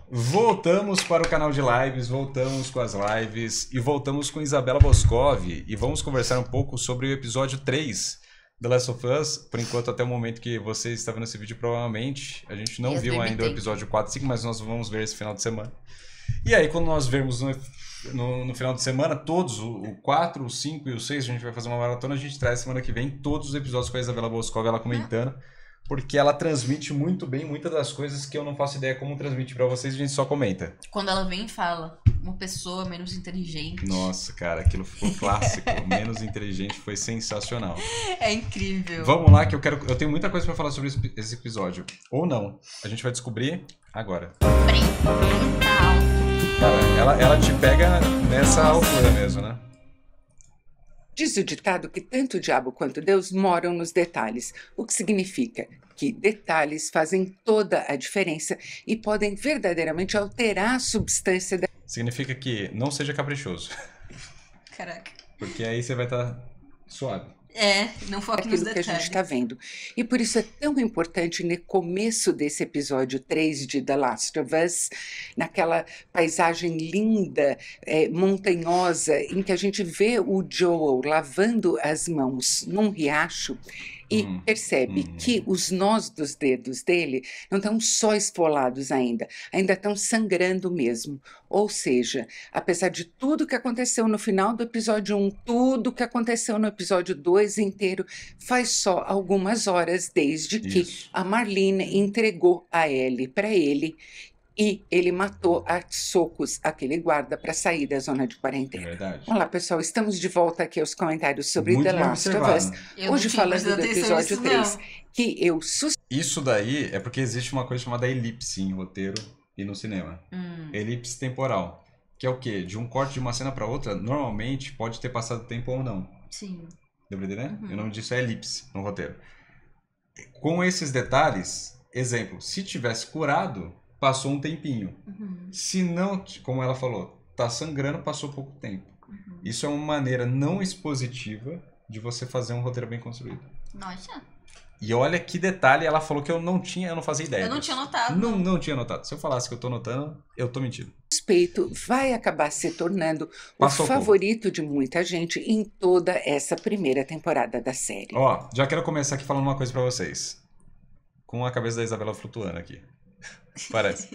Voltamos para o canal de lives, voltamos com as lives e voltamos com Isabela Boscov e vamos conversar um pouco sobre o episódio 3 The Last of Us. Por enquanto, até o momento que você está vendo esse vídeo, provavelmente a gente não viu ainda o episódio 4 e 5, mas nós vamos ver esse final de semana. E aí, quando nós vermos no final de semana, todos, o 4, o 5 e o 6, a gente vai fazer uma maratona, a gente traz semana que vem todos os episódios com a Isabela Boscov, ela comentando. Porque ela transmite muito bem muitas das coisas que eu não faço ideia como transmitir pra vocês, a gente só comenta. Quando ela vem e fala, uma pessoa menos inteligente. Nossa, cara, aquilo ficou clássico. Menos inteligente foi sensacional. É incrível. Vamos lá que eu tenho muita coisa pra falar sobre esse episódio. Ou não. A gente vai descobrir agora. Cara, ela te pega nessa altura mesmo, né? Diz o ditado que tanto o diabo quanto Deus moram nos detalhes, o que significa que detalhes fazem toda a diferença e podem verdadeiramente alterar a substância da... Significa que não seja caprichoso. Caraca. Porque aí você vai estar suave. Não foque nos detalhes. Que a gente está vendo. E por isso é tão importante no começo desse episódio 3 de The Last of Us, naquela paisagem linda, montanhosa, em que a gente vê o Joel lavando as mãos num riacho e percebe que os nós dos dedos dele não estão só esfolados ainda estão sangrando mesmo. Ou seja, apesar de tudo que aconteceu no final do episódio 1, tudo que aconteceu no episódio 2 inteiro, faz só algumas horas desde que a Marlene entregou a Ellie para ele e ele matou a socos aquele guarda para sair da zona de quarentena. É verdade. Olá, pessoal, estamos de volta aqui aos comentários sobre The Last of Us. Hoje falando do episódio 3, que eu Isso daí é porque existe uma coisa chamada elipse em roteiro e no cinema. Elipse temporal. Que é o quê? De um corte de uma cena para outra, normalmente pode ter passado tempo ou não. Sim. Deu pra entender? O nome disso é elipse no roteiro. Com esses detalhes, exemplo, se tivesse curado, passou um tempinho. Se não, como ela falou, tá sangrando, passou pouco tempo. Isso é uma maneira não expositiva de você fazer um roteiro bem construído. Nossa. E olha que detalhe, ela falou que eu não fazia ideia. Eu não tinha notado. Não tinha notado. Se eu falasse que eu tô notando, eu tô mentindo. Suspeito vai acabar se tornando o favorito de muita gente em toda essa primeira temporada da série. Ó, já quero começar aqui falando uma coisa pra vocês. Com a cabeça da Isabela flutuando aqui. Parece.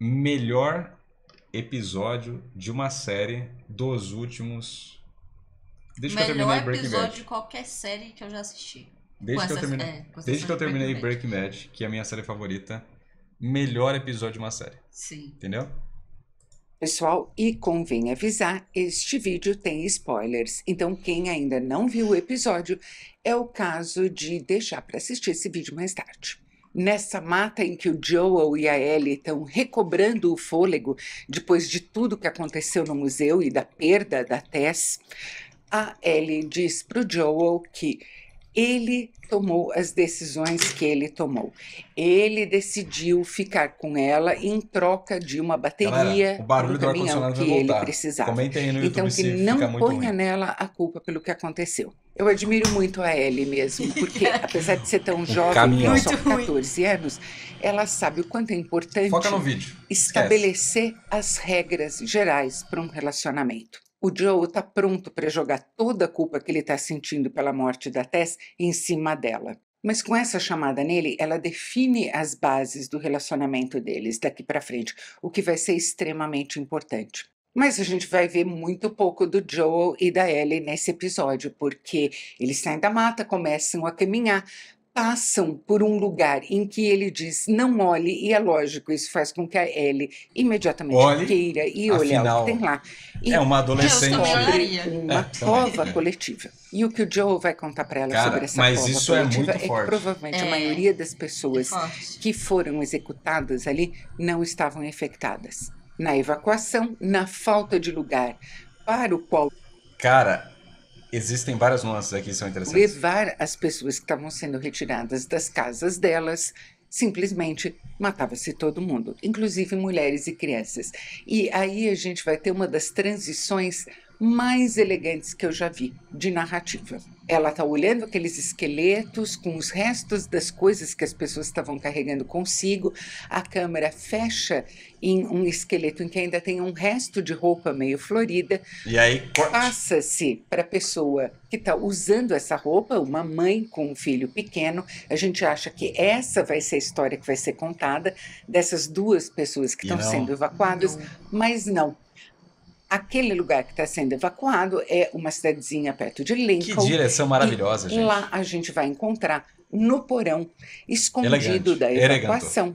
Melhor episódio de uma série dos últimos... Desde que eu terminei Breaking Bad. Melhor episódio de qualquer série que eu já assisti. Desde que eu terminei Breaking Bad, que é a minha série favorita, melhor episódio de uma série. Sim. Entendeu? Pessoal, e convém avisar, este vídeo tem spoilers, então quem ainda não viu o episódio, é o caso de deixar para assistir esse vídeo mais tarde. Nessa mata em que o Joel e a Ellie estão recobrando o fôlego depois de tudo que aconteceu no museu e da perda da Tess, a Ellie diz para o Joel que ele tomou as decisões que ele tomou. Ele decidiu ficar com ela em troca de uma bateria no caminhão que ele precisava. Comentem aí no então YouTube que se não fica muito ponha ruim. nela a culpa pelo que aconteceu. Eu admiro muito a Ellie mesmo, porque apesar de ser tão jovem, tem só 14 anos, ela sabe o quanto é importante Foca no vídeo. estabelecer as regras gerais para um relacionamento. O Joe está pronto para jogar toda a culpa que ele está sentindo pela morte da Tess em cima dela. Mas com essa chamada nele, ela define as bases do relacionamento deles daqui para frente, o que vai ser extremamente importante. Mas a gente vai ver muito pouco do Joel e da Ellie nesse episódio, porque eles saem da mata, começam a caminhar, passam por um lugar em que ele diz não olhe, e é lógico, isso faz com que a Ellie imediatamente queira e olhar o que tem lá. E é uma adolescente. Uma cova coletiva. E o que o Joel vai contar para ela sobre essa cova coletiva é que provavelmente a maioria das pessoas que foram executadas ali não estavam infectadas. Na evacuação, na falta de lugar para o qual... Cara... Existem várias nuances aqui que são interessantes. Levar as pessoas que estavam sendo retiradas das casas delas, simplesmente matava-se todo mundo, inclusive mulheres e crianças. E aí a gente vai ter uma das transições mais elegantes que eu já vi de narrativa. Ela está olhando aqueles esqueletos com os restos das coisas que as pessoas estavam carregando consigo. A câmera fecha em um esqueleto em que ainda tem um resto de roupa meio florida. E aí, corte. Passa-se para a pessoa que está usando essa roupa, uma mãe com um filho pequeno. A gente acha que essa vai ser a história que vai ser contada, dessas duas pessoas que E estão não. sendo evacuadas, mas não. Aquele lugar que está sendo evacuado é uma cidadezinha perto de Que Lincoln. direção maravilhosa, E gente. lá a gente vai encontrar, no porão, escondido Elegante, da eleganto. evacuação,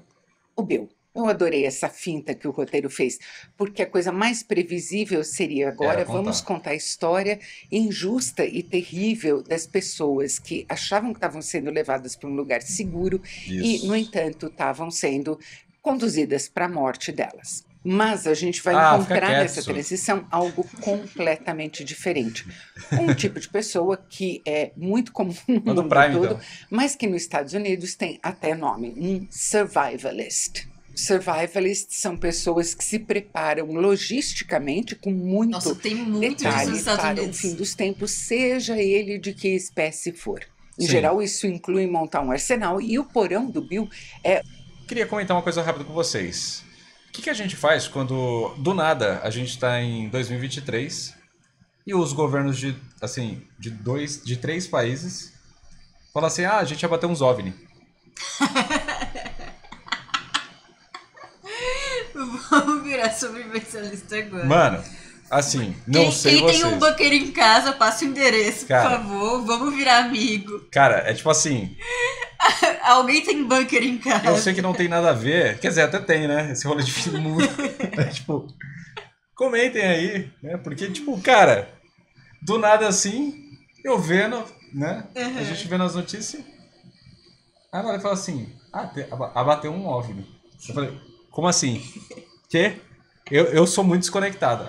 o Bill. Eu adorei essa finta que o roteiro fez, porque a coisa mais previsível seria agora, Era contar. vamos contar a história injusta e terrível das pessoas que achavam que estavam sendo levadas para um lugar seguro e, Isso. no entanto, estavam sendo conduzidas para a morte delas. Mas a gente vai Ah, fica encontrar quieto, nessa Su. transição algo completamente diferente. Um tipo de pessoa que é muito comum no Manda o mundo Prime, todo, então. mas que nos Estados Unidos tem até nome, um survivalist. Survivalists são pessoas que se preparam logisticamente com muito Nossa, tem muito disso detalhe nos Estados para o Unidos. fim dos tempos, seja ele de que espécie for. Em Sim. geral, isso inclui montar um arsenal, e o porão do Bill é Queria comentar uma coisa rápida com vocês. O que a gente faz quando, do nada, a gente está em 2023 e os governos de 3 países falam assim, a gente ia bater uns OVNI. Vamos virar sobrevivencialista agora. Mano, assim, não sei Quem vocês. tem um bunker em casa, passa o endereço, Cara. por favor. Vamos virar amigo. Cara, é tipo assim, Alguém tem bunker em casa? eu sei que não tem nada a ver, quer dizer, até tem, né? Esse rolê de fim do mundo. É, tipo, comentem aí, né? Porque, tipo, cara, do nada assim, eu vendo, né? A gente vendo as notícias. Aí ela fala assim, abateu um OVNI. Eu falei, como assim? Quê? Eu sou muito desconectado.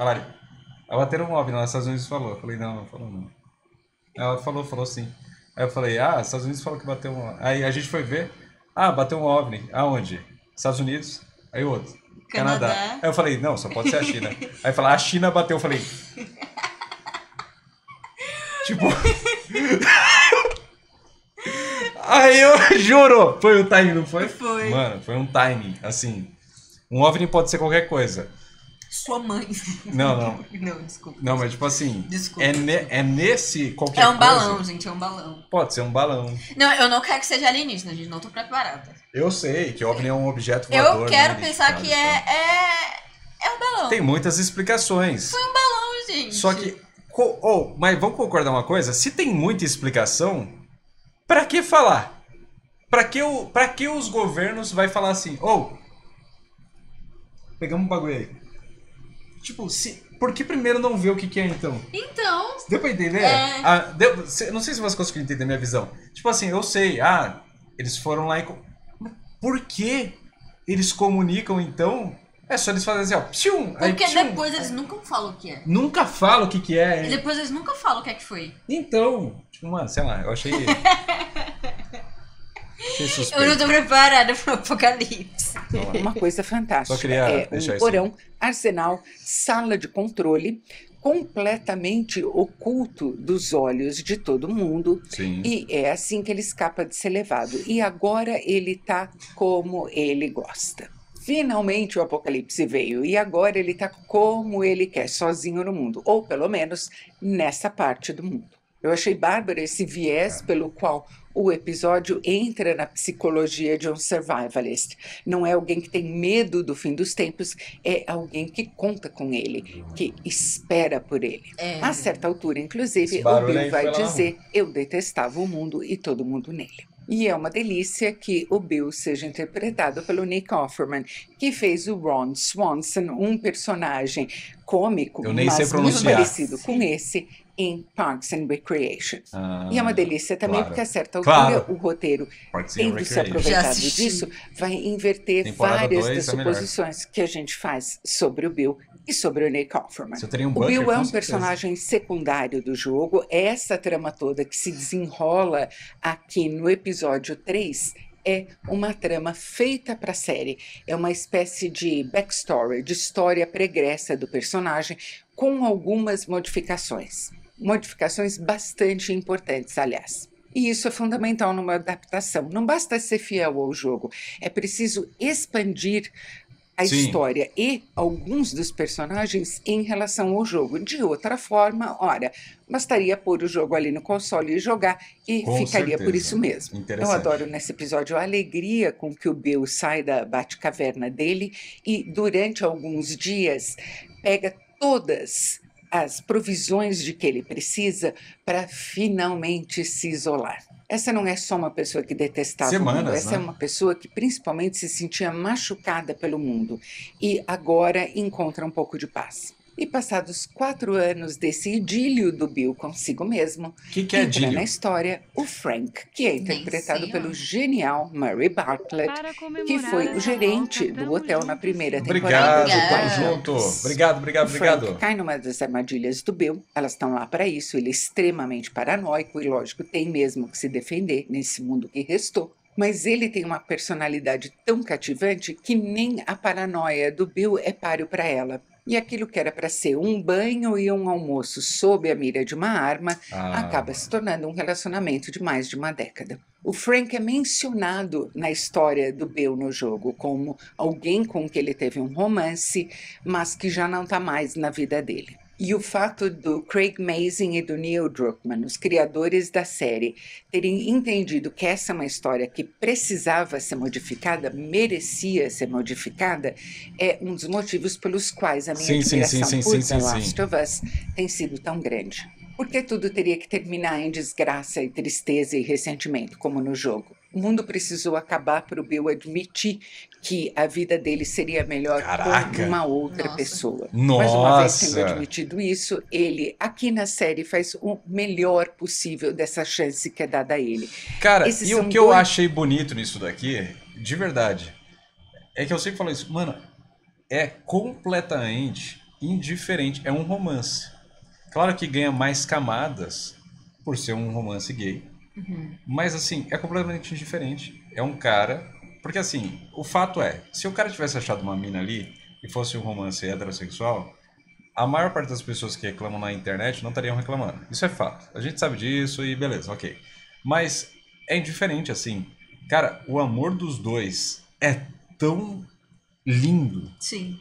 Abateram um OVNI, nos Estados Unidos falou. Eu falei, não falou não. Ela falou sim. Aí eu falei, Estados Unidos falou que bateu um OVNI. Aí a gente foi ver, bateu um OVNI. Aonde? Estados Unidos. Aí o outro. Canadá. Aí eu falei, não, só pode ser a China. Aí fala, a China bateu. Eu falei, tipo... Aí eu juro, foi o timing, não foi? Foi. Mano, foi um timing, assim. Um OVNI pode ser qualquer coisa. Sua mãe. Não. Não, desculpa. Não, mas tipo assim, Desculpa. é nesse qualquer É um coisa. balão, gente, é um balão. Pode ser um balão. Não, eu não quero que seja alienígena, gente, não tô preparada. Eu sei que OVNI é um objeto voador. Eu quero não pensar identificado que e é um balão. tal. Tem muitas explicações. Foi um balão, gente. Só que, mas vamos concordar uma coisa? Se tem muita explicação, pra que falar? Pra que os governos vai falar assim, pegamos um bagulho aí. Tipo, por que primeiro não ver o que é então? Então, Deu pra entender? Não sei se você conseguiu entender minha visão. Tipo assim, eu sei, eles foram lá e... Por que eles comunicam então? É só eles fazerem assim, ó, psium, aí, porque psium. depois eles nunca falam o que é. Nunca falam o que é. E depois eles nunca falam o que é que foi. Então, tipo, mano, sei lá, eu achei... achei suspeito. Eu não tô preparada pro apocalipse. uma coisa fantástica. Só queria É deixar um isso. porão, arsenal, sala de controle, completamente oculto dos olhos de todo mundo. Sim. E é assim que ele escapa de ser levado. E agora ele tá como ele gosta. Finalmente o apocalipse veio e agora ele tá como ele quer, sozinho no mundo, ou pelo menos nessa parte do mundo. Eu achei bárbaro esse viés pelo qual o episódio entra na psicologia de um survivalist. Não é alguém que tem medo do fim dos tempos, é alguém que conta com ele, que espera por ele. A certa altura, inclusive, Esse o barulho Bill aí vai foi lá na dizer: eu detestava o mundo e todo mundo nele. E é uma delícia que o Bill seja interpretado pelo Nick Offerman, que fez o Ron Swanson, um personagem cômico, Eu nem sei mas muito pronunciar. parecido com esse, em Parks and Recreation. E é uma delícia também, claro. porque a certa altura Claro. o roteiro, Parks and tendo se Recreation. aproveitado Já assisti. disso, vai inverter Temporada várias 2 das é melhor. suposições que a gente faz sobre o Bill e sobre o Nick Offerman. Se eu teria um O bunker, Bill é com um certeza. personagem secundário do jogo. Essa trama toda que se desenrola aqui no episódio 3 é uma trama feita para a série. É uma espécie de backstory, de história pregressa do personagem, com algumas modificações. Modificações bastante importantes, aliás. E isso é fundamental numa adaptação. Não basta ser fiel ao jogo, é preciso expandir a Sim. história e alguns dos personagens em relação ao jogo. De outra forma, ora, bastaria pôr o jogo ali no console e jogar e Com ficaria por certeza. isso mesmo. Eu Interessante. adoro nesse episódio a alegria com que o Bill sai da Batcaverna dele e durante alguns dias pega todas as provisões de que ele precisa para finalmente se isolar. Essa não é só uma pessoa que detestava o mundo, Semanas, essa né? é uma pessoa que principalmente se sentia machucada pelo mundo e agora encontra um pouco de paz. E passados 4 anos desse idílio do Bill consigo mesmo, O que é entra idílio? na história o Frank, que é interpretado sei, pelo ó. genial Murray Bartlett, que foi o gerente do hotel na primeira Obrigado, temporada de Obrigada. tamo White junto. Lotus. Obrigado, O Frank obrigado. cai numa das armadilhas do Bill, elas estão lá para isso, ele é extremamente paranoico e, lógico, tem mesmo que se defender nesse mundo que restou. Mas ele tem uma personalidade tão cativante que nem a paranoia do Bill é páreo para ela. E aquilo que era para ser um banho e um almoço sob a mira de uma arma acaba se tornando um relacionamento de mais de uma década. O Frank é mencionado na história do Bill no jogo como alguém com que ele teve um romance, mas que já não está mais na vida dele. E o fato do Craig Mazin e do Neil Druckmann, os criadores da série, terem entendido que essa é uma história que precisava ser modificada, merecia ser modificada, é um dos motivos pelos quais a minha admiração por The Last of Us tem sido tão grande. Porque tudo teria que terminar em desgraça e tristeza e ressentimento, como no jogo. O mundo precisou acabar para o Bill admitir que a vida dele seria melhor Caraca! com uma outra Nossa. pessoa. Mas uma vez tendo Nossa! admitido isso, ele, aqui na série, faz o melhor possível dessa chance que é dada a ele. Cara, Esses e o são que eu dois- achei bonito nisso daqui, de verdade, é que eu sempre falo isso, mano, é completamente indiferente, é um romance. Claro que ganha mais camadas por ser um romance gay, mas assim, é completamente indiferente. É um cara, porque assim, o fato é, se o cara tivesse achado uma mina ali e fosse um romance heterossexual, a maior parte das pessoas que reclamam na internet não estariam reclamando. Isso é fato. A gente sabe disso e beleza, ok. Mas é indiferente, assim. Cara, o amor dos dois é tão lindo. Sim.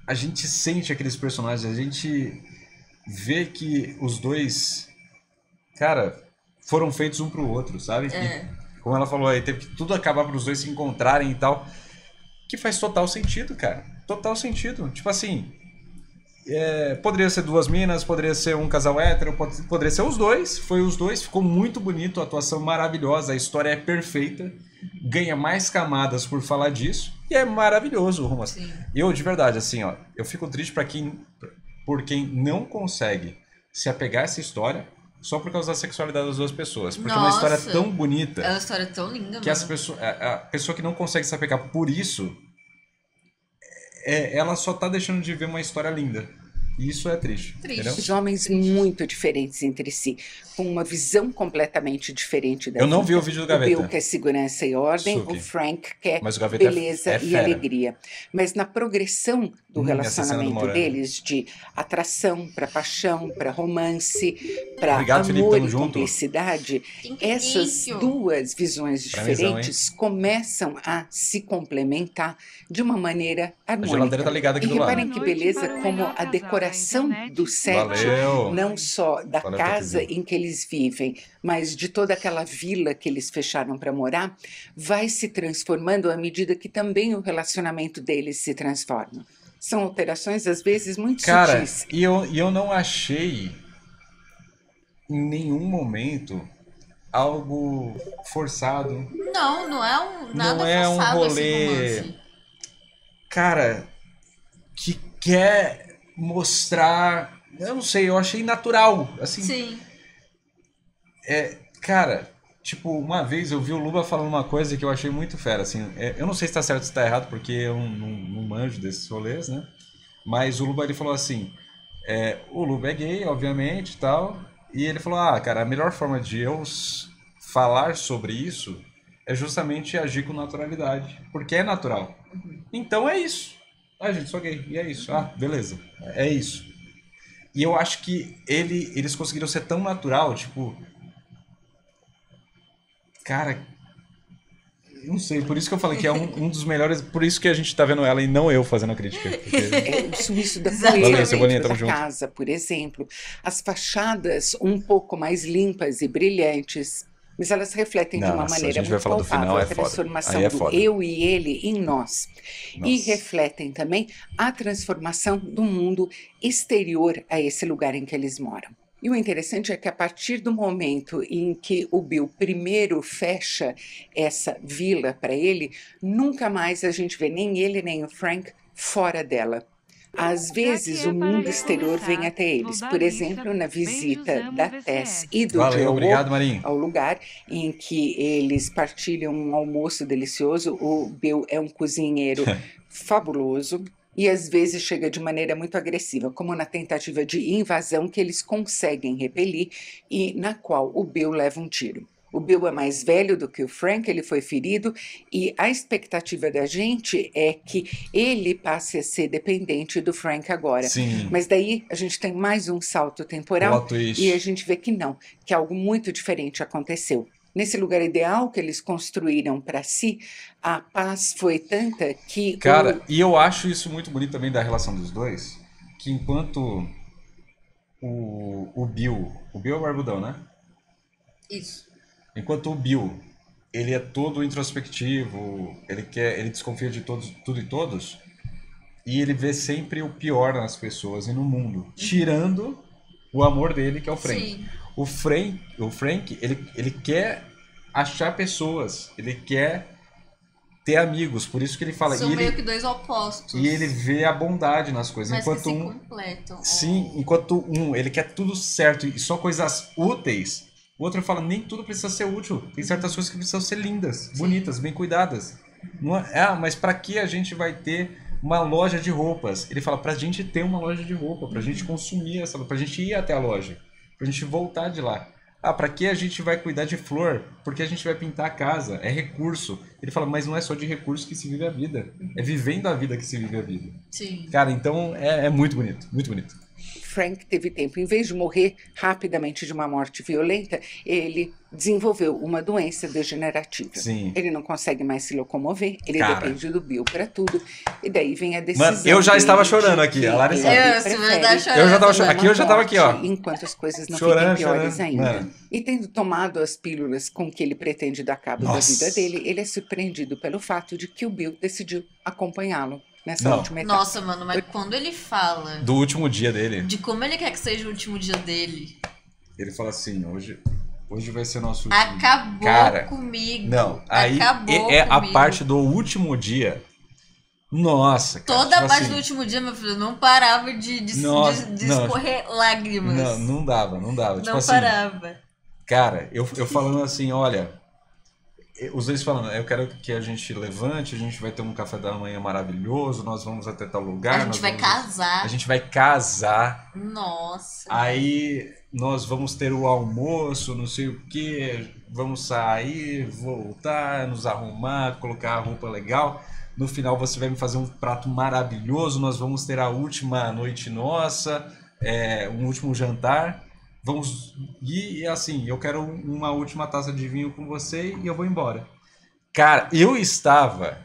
A gente sente aqueles personagens, a gente vê que os dois, cara, foram feitos um pro outro, sabe? É. E, como ela falou aí, teve que tudo acabar para os dois se encontrarem e tal. Que faz total sentido, cara. Total sentido. Tipo assim, poderia ser duas minas, poderia ser um casal hétero, poderia ser os dois. Foi os dois, ficou muito bonito, a atuação maravilhosa, a história é perfeita. Ganha mais camadas por falar disso. E é maravilhoso o romance. Sim. Eu, de verdade, assim, ó, eu fico triste por quem não consegue se apegar a essa história só por causa da sexualidade das duas pessoas. Porque é uma Nossa. história tão bonita É uma história tão linda, que mano. essa pessoa, a pessoa que não consegue se apegar por isso, ela só tá deixando de ver uma história linda. E isso é triste. Triste. Entendeu? Os homens muito diferentes entre si, com uma visão completamente diferente da Eu não vida. vi o vídeo do O Gaveta. Bill quer segurança e ordem, Suki. o Frank quer Mas o Gaveta beleza é e fera. alegria. Mas na progressão do Essa cena do relacionamento Morango. deles, de atração para paixão, para romance, para Obrigado, Felipe, amor tamo e junto. cumplicidade, Quinho. essas duas visões Parmesão, diferentes começam a se complementar de uma maneira harmônica. geladeira tá ligada aqui E do lado. reparem que beleza como a decoração do set, Valeu. não só da Valeu, casa Tatizinho. em que eles vivem, mas de toda aquela vila que eles fecharam para morar, vai se transformando à medida que também o relacionamento deles se transforma. São alterações, às vezes, muito Cara, sutis. e eu não achei em nenhum momento algo forçado. Não, não é nada Não é um forçado rolê- esse romance. Cara, que quer mostrar. Eu não sei, eu achei natural. Assim, Sim. cara, tipo, uma vez eu vi o Luba falando uma coisa que eu achei muito fera, assim, eu não sei se tá certo ou se tá errado, porque eu não manjo desses rolês, né? Mas o Luba, ele falou assim, o Luba é gay, obviamente, e tal, e ele falou, cara, a melhor forma de eu falar sobre isso é justamente agir com naturalidade, porque é natural. Então é isso. Ah, gente, sou gay, e é isso. Ah, beleza, é isso. E eu acho que eles conseguiram ser tão natural, tipo, cara, não sei, por isso que eu falei que é um dos melhores, por isso que a gente tá vendo ela e não eu fazendo a crítica. Porque... O sumiço da Exatamente. poeira Valeu, Cebolinha, dentro tamo da junto. casa, por exemplo. As fachadas um pouco mais limpas e brilhantes, mas elas refletem de uma Nossa, a maneira gente vai muito falar do palpável final, a é foda. transformação Aí é do foda. eu e ele em nós. E Nossa. refletem também a transformação do mundo exterior a esse lugar em que eles moram. E o interessante é que a partir do momento em que o Bill primeiro fecha essa vila para ele, nunca mais a gente vê nem ele nem o Frank fora dela. Às vezes o mundo exterior vem até eles, por exemplo, na visita da Tess e do Valeu, Joel obrigado, Marinho. ao lugar em que eles partilham um almoço delicioso. O Bill é um cozinheiro fabuloso e às vezes chega de maneira muito agressiva, como na tentativa de invasão que eles conseguem repelir e na qual o Bill leva um tiro. O Bill é mais velho do que o Frank, ele foi ferido e a expectativa da gente é que ele passe a ser dependente do Frank agora. Sim, Mas daí a gente tem mais um salto temporal plot twist. e a gente vê que não, que algo muito diferente aconteceu. Nesse lugar ideal que eles construíram para si, a paz foi tanta que Cara, e eu acho isso muito bonito também da relação dos dois, que enquanto o Bill é o barbudão, né? Isso. Enquanto o Bill, ele é todo introspectivo, ele desconfia de todos, tudo e todos, e ele vê sempre o pior nas pessoas e no mundo, tirando o amor dele, que é o Frank. Sim. O Frank, ele quer achar pessoas, ele quer ter amigos, por isso que ele fala. São E meio ele, que dois opostos. e ele vê a bondade nas coisas, mas que enquanto se um, completam. sim, enquanto um, ele quer tudo certo e só coisas úteis. O outro fala, nem tudo precisa ser útil. Tem certas coisas que precisam ser lindas, bonitas, bem cuidadas. Não é, mas para que a gente vai ter uma loja de roupas? Ele fala, pra gente ter uma loja de roupa, pra gente consumir essa, pra gente ir até a loja, pra gente voltar de lá. Ah, pra que a gente vai cuidar de flor? Porque a gente vai pintar a casa, é recurso. Ele fala, mas não é só de recurso que se vive a vida. É vivendo a vida que se vive a vida. Sim. Cara, então é muito bonito, muito bonito. Frank teve tempo, em vez de morrer rapidamente de uma morte violenta, ele desenvolveu uma doença degenerativa. Sim. Ele não consegue mais se locomover, ele Cara. depende do Bill para tudo, e daí vem a decisão. Mano, eu já dele estava de chorando aqui, que a Larissa ele sabe. Você vai dar prefere chorando. Eu já tava uma aqui, eu já tava aqui, ó. morte enquanto as coisas não Chorando, fiquem piores chorando. ainda. Mano. E tendo tomado as pílulas com que ele pretende dar cabo Nossa. da vida dele, ele é surpreendido pelo fato de que o Bill decidiu acompanhá-lo nessa Não. última etapa. Nossa, mano, mas quando ele fala Do último dia dele. de como ele quer que seja o último dia dele, Ele fala assim, hoje vai ser nosso último. acabou Cara, comigo. Não, aí Acabou é a comigo. parte do último dia. Nossa, cara. Toda a tipo parte assim, do último dia, meu filho, não parava de Nossa, não. escorrer lágrimas. Não dava. Tipo Não assim, parava. cara, eu falando assim, olha, os dois falando, eu quero que a gente levante, a gente vai ter um café da manhã maravilhoso, nós vamos até tal lugar. A gente nós vai vamos- casar. A gente vai casar. Nossa. Aí nós vamos ter o almoço, não sei o que, vamos sair, voltar, nos arrumar, colocar a roupa legal. No final você vai me fazer um prato maravilhoso, nós vamos ter a última noite nossa, um último jantar. Vamos e assim, eu quero uma última taça de vinho com você e eu vou embora. Cara, eu estava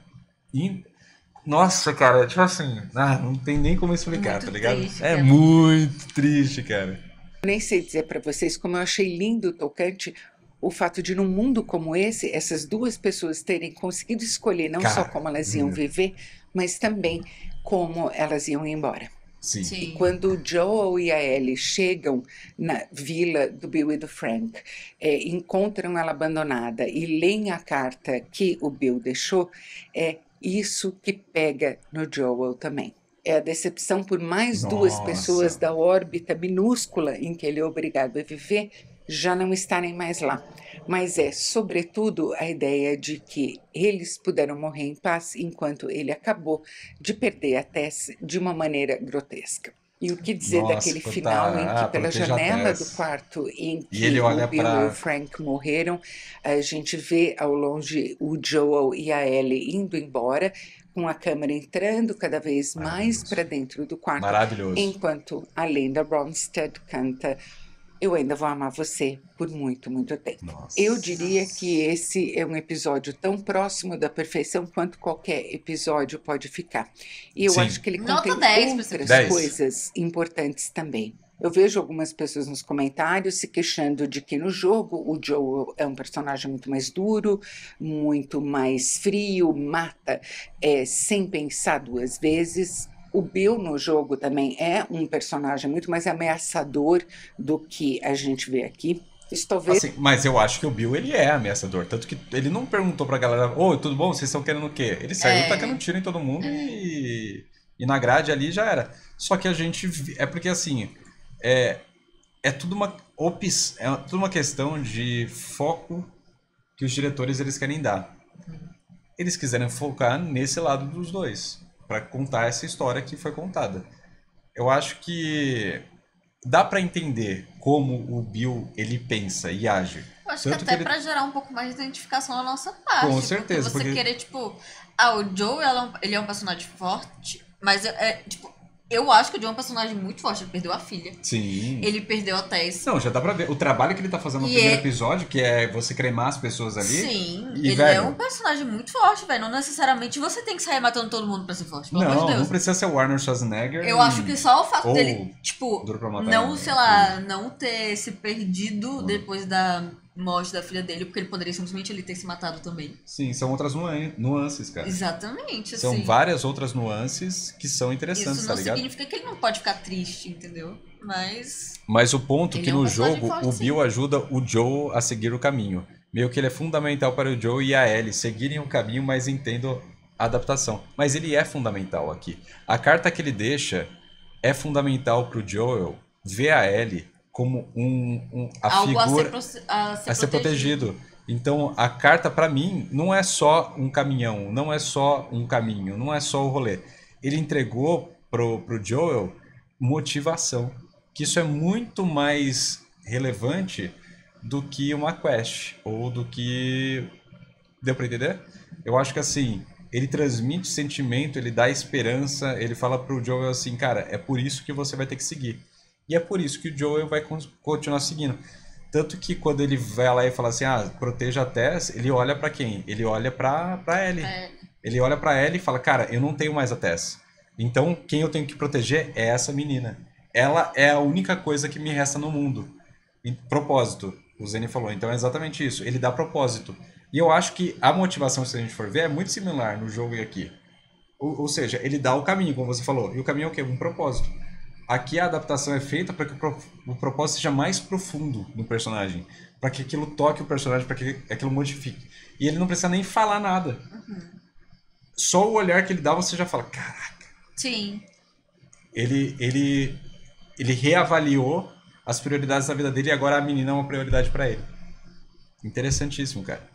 nossa, cara, tipo assim, não tem nem como explicar, Muito tá ligado? triste, É cara. muito triste, cara. Nem sei dizer para vocês como eu achei lindo, tocante, o fato de num mundo como esse, essas duas pessoas terem conseguido escolher não Cara, só como elas iam viver, mas também como elas iam embora. Sim. Sim. E quando o Joel e a Ellie chegam na vila do Bill e do Frank, encontram ela abandonada e leem a carta que o Bill deixou, é isso que pega no Joel também. É a decepção por mais duas Nossa. pessoas da órbita minúscula em que ele é obrigado a viver já não estarem mais lá. Mas é, sobretudo, a ideia de que eles puderam morrer em paz enquanto ele acabou de perder a Tess de uma maneira grotesca. E o que dizer Nossa, daquele quando final em que, pela proteja a janela do Tess. quarto em E ele que o olha Bill e o pra. Frank morreram, a gente vê ao longe o Joel e a Ellie indo embora, com a câmera entrando cada vez mais para Maravilhoso. dentro do quarto, Maravilhoso. enquanto a Linda Ronstadt canta Eu Ainda Vou Amar Você por muito, muito tempo. Eu Nossa. diria que Nossa. esse é um episódio tão próximo da perfeição quanto qualquer episódio pode ficar. E eu acho Sim, que ele Nota contém 10 pra esse outras 10. episódio. coisas importantes também. Eu vejo algumas pessoas nos comentários se queixando de que no jogo o Joel é um personagem muito mais duro, muito mais frio, mata sem pensar duas vezes. O Bill no jogo também é um personagem muito mais ameaçador do que a gente vê aqui. Isso talvez Assim, mas eu acho que o Bill, ele é ameaçador. Tanto que ele não perguntou pra galera, ô, tudo bom? Vocês estão querendo o quê? Ele saiu tacando É. tiro em todo mundo e na grade ali já era. Só que a gente... É porque, assim, é, é tudo é tudo uma questão de foco que os diretores eles querem dar. Eles quiserem focar nesse lado dos dois, pra contar essa história que foi contada. Eu acho que dá pra entender como o Bill ele pensa e age. Eu acho que Tanto que até ele, pra gerar um pouco mais de identificação da nossa parte. com Porque certeza, você porque querer, tipo, o Joe, ele é um personagem forte, mas tipo, eu acho que o Joe é um personagem muito forte. Ele perdeu a filha. sim. Ele perdeu a Tess. Não, já dá pra ver o trabalho que ele tá fazendo no E primeiro episódio, que é você cremar as pessoas ali. Sim, E, ele velho, é um personagem muito forte, velho. Não necessariamente você tem que sair matando todo mundo pra ser forte, pelo amor de não, Deus. não precisa ser o Arnold Schwarzenegger. Eu acho que só o fato ou dele, tipo, Duro pra Matar, não, né? sei lá, não ter se perdido depois da morte da filha dele, porque ele poderia simplesmente ele ter se matado também. Sim, são outras nuances, cara. Exatamente, São assim. várias outras nuances que são interessantes, Isso tá não ligado? significa que ele não pode ficar triste, entendeu? Mas Mas o ponto é ele que é um no personagem jogo forte, o sim. Bill ajuda o Joe a seguir o caminho. Meio que ele é fundamental para o Joe e a Ellie seguirem o caminho, mas entendo a adaptação. Mas ele é fundamental aqui. A carta que ele deixa é fundamental para o Joel ver a Ellie como a Algo figura a ser protegido. Então a carta para mim não é só um caminhão, não é só um caminho, não é só o rolê. Ele entregou pro Joel motivação, que isso é muito mais relevante do que uma quest ou do que deu pra entender? Eu acho que assim, ele transmite sentimento, ele dá esperança, ele fala pro Joel assim, cara, é por isso que você vai ter que seguir. E é por isso que o Joel vai continuar seguindo. Tanto que quando ele vai lá e fala assim, proteja a Tess, ele olha pra quem? Ele olha pra Ellie. Ele olha pra Ellie e fala, cara, eu não tenho mais a Tess. Então, quem eu tenho que proteger é essa menina. Ela é a única coisa que me resta no mundo. E propósito, o Zene falou. Então é exatamente isso. Ele dá propósito. E eu acho que a motivação, se a gente for ver, é muito similar no jogo e aqui. Ou seja, ele dá o caminho, como você falou. E o caminho é o quê? Um propósito. Aqui a adaptação é feita para que o propósito seja mais profundo no personagem. Para que aquilo toque o personagem, para que aquilo modifique. E ele não precisa nem falar nada. Só o olhar que ele dá, você já fala, caraca. Sim. Ele reavaliou as prioridades da vida dele e agora a menina é uma prioridade para ele. Interessantíssimo, cara.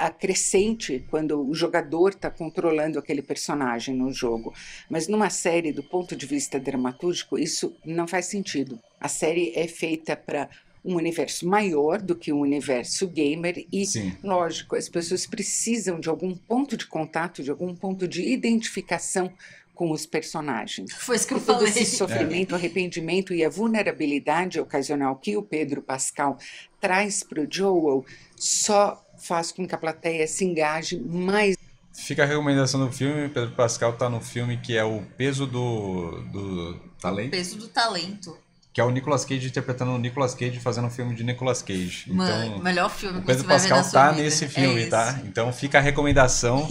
Acrescente quando o jogador está controlando aquele personagem no jogo. Mas numa série, do ponto de vista dramatúrgico, isso não faz sentido. A série é feita para um universo maior do que o universo gamer e, Sim. lógico, as pessoas precisam de algum ponto de contato, de algum ponto de identificação com os personagens. Foi isso que eu E todo falei. esse sofrimento, arrependimento e a vulnerabilidade ocasional que o Pedro Pascal traz para o Joel só faz com que a plateia se engaje mais. Fica a recomendação do filme. Pedro Pascal tá no filme que é O Peso do Talento. O Peso do Talento. Que é o Nicolas Cage interpretando o Nicolas Cage fazendo um filme de Nicolas Cage. Mano, Então, o melhor filme o que Pedro você vai ver Pascal na sua tá vida. nesse filme, É tá? esse. Então fica a recomendação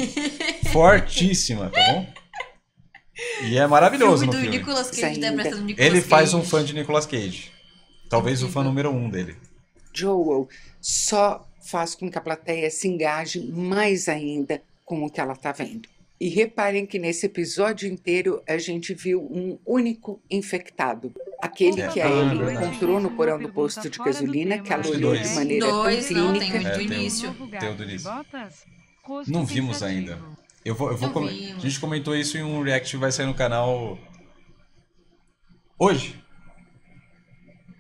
fortíssima, tá bom? E é maravilhoso no filme do filme. Nicolas Cage Ainda. interpretando Nicolas Ele faz um Cage. fã de Nicolas Cage. Talvez o fã Incrível. número 1 dele. Joel só faz com que a plateia se engaje mais ainda com o que ela está vendo. E reparem que nesse episódio inteiro a gente viu um único infectado. Aquele que a Ellie verdade. encontrou no porão do posto de gasolina, que ela Acho que olhou de dois. maneira tão Dois, não, tem clínica. o do tem início. Tem o do início. Não vimos ainda. Eu vou Não a vimos. gente comentou isso em um react que vai sair no canal Hoje,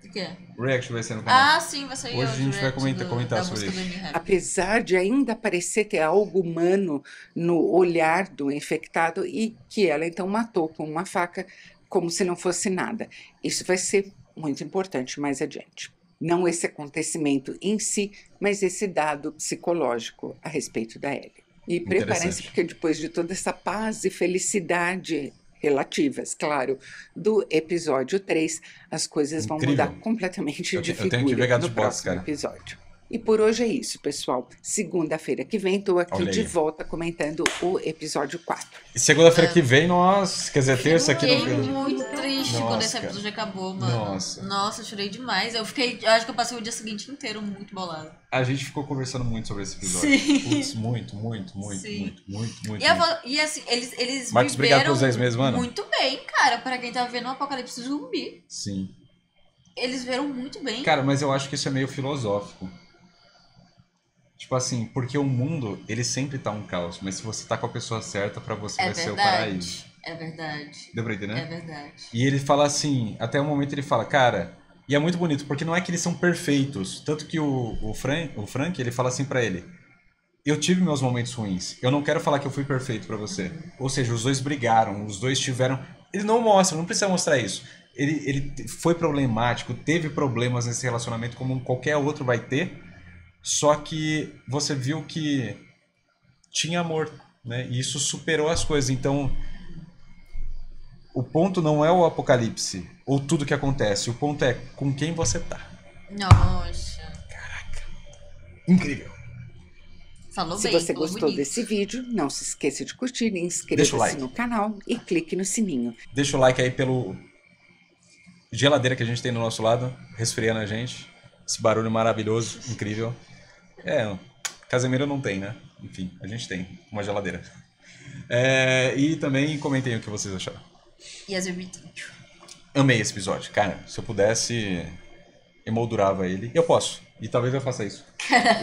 O quê? o react vai ser no canal. Ah, sim, vai sair Hoje a gente vai comentar da sobre música do isso. N-Rap. Apesar de ainda parecer ter algo humano no olhar do infectado e que ela então matou com uma faca como se não fosse nada. Isso vai ser muito importante mais adiante. Não esse acontecimento em si, mas esse dado psicológico a respeito da Ellie. E preparem-se, Interessante. porque depois de toda essa paz e felicidade relativas, claro, do episódio 3, as coisas vão Incrível. mudar completamente Eu de tenho que figura ver Gato no de Botas, próximo cara. episódio. E por hoje é isso, pessoal. Segunda-feira que vem estou aqui Olha de aí. volta comentando o episódio 4. E segunda-feira que vem, nós... Quer dizer, terça aqui Fiquei no... muito triste Nossa, quando esse cara. episódio acabou, mano. Nossa. Nossa, eu chorei demais. Eu acho que eu passei o dia seguinte inteiro muito bolado. A gente ficou conversando muito sobre esse episódio. Sim. Putz, muito. Sim. muito. E assim, eles Marcos, obrigado viveram pelos 10 meses, mano. muito bem, cara, pra quem tá vendo um apocalipse zumbi. Sim. Eles viveram muito bem. Cara, mas eu acho que isso é meio filosófico. Tipo assim, porque o mundo, ele sempre tá um caos, mas se você tá com a pessoa certa, pra você vai ser o paraíso. É verdade. Deu pra entender? É verdade. E ele fala assim, até o momento ele fala, cara, e é muito bonito, porque não é que eles são perfeitos. Tanto que o Frank, ele fala assim pra ele, eu tive meus momentos ruins, eu não quero falar que eu fui perfeito pra você. Ou seja, os dois brigaram, os dois tiveram... Ele não mostra, não precisa mostrar isso. Ele foi problemático, teve problemas nesse relacionamento como qualquer outro vai ter, só que você viu que tinha amor, né? E isso superou as coisas. Então, o ponto não é o apocalipse ou tudo que acontece. O ponto é com quem você tá. Nossa. Incrível. Falou Se bem, você falou gostou bonito. desse vídeo, não se esqueça de curtir, Deixa o inscreva-se like. no canal e clique no sininho. Deixa o like aí pelo geladeira que a gente tem do nosso lado, resfriando a gente. Esse barulho maravilhoso, incrível. Casemiro não tem, né? Enfim, a gente tem uma geladeira. E também comentem o que vocês acharam. E as irritantes. Amei esse episódio. Cara, se eu pudesse, emoldurava ele. Eu posso. E talvez eu faça isso.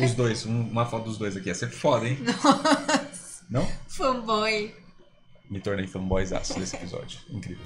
Os dois, uma foto dos dois aqui. Ia ser foda, hein? Nossa. Não? Fanboy. Me tornei fanboyzaço desse episódio. Incrível.